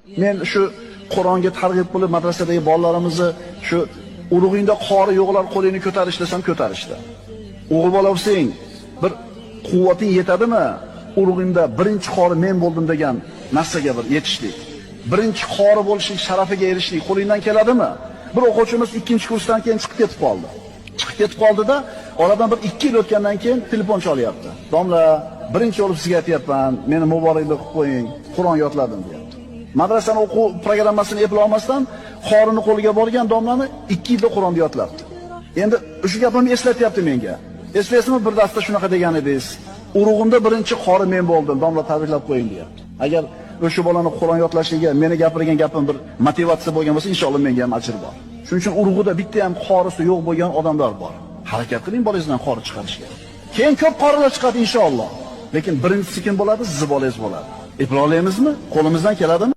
Men shu Qur'onga targ'ib qilib madrasadagi bolalarimizni shu urug'ingda qori yo'qlar qo'lingni ko'tarish desam ko'tarishdi. O'g'il bola bo'lsang, bir quvvating yetadimi? Urug'ingda birinchi qori men bo'ldim degan narsaga bir yetishlik. Birinchi qori bo'lishlik sharafiga erishlik qo'lingdan keladimi? Bir o'quvchimiz 2-kursdan keyin chiqib ketib qoldi. Chiqib ketib qoldida, oradan bir 2 yil o'tgandan keyin telefon chalyapti. Domla, birinchi bo'lib sizga aytayapman, meni muboraklik qilib qo'ying, Qur'on yodladim deyapti. Madrasani o'quv programmasini eplay olmasdan qorini qo'liga borgan domlani 2 yilda Qur'onni yodlabdi. Endi o'sha gapimni eslatyapti menga. Eslaysizmi, bir darsda shunaqa degan edingiz. Urug'imda birinchi qori men bo'ldim, domla tabriklab qo'ying deyapti. Agar o'sha bolani Qur'on yodlashiga meni gapirgan gapim bir motivatsiya bo'lgan bo'lsa, inshaalloh menga ham ajr bor. Shuning uchun urug'ida bitta ham qorisi yo'q bo'lgan odamlar bor. Harakat qiling bolangizdan qori chiqarishga. Keyin ko'p qorilar chiqadi inshaalloh. Lekin birinchisi kim bo'ladi? Siz bolangiz bo'ladi. Eplay olamizmi? Qo'limizdan keladimi?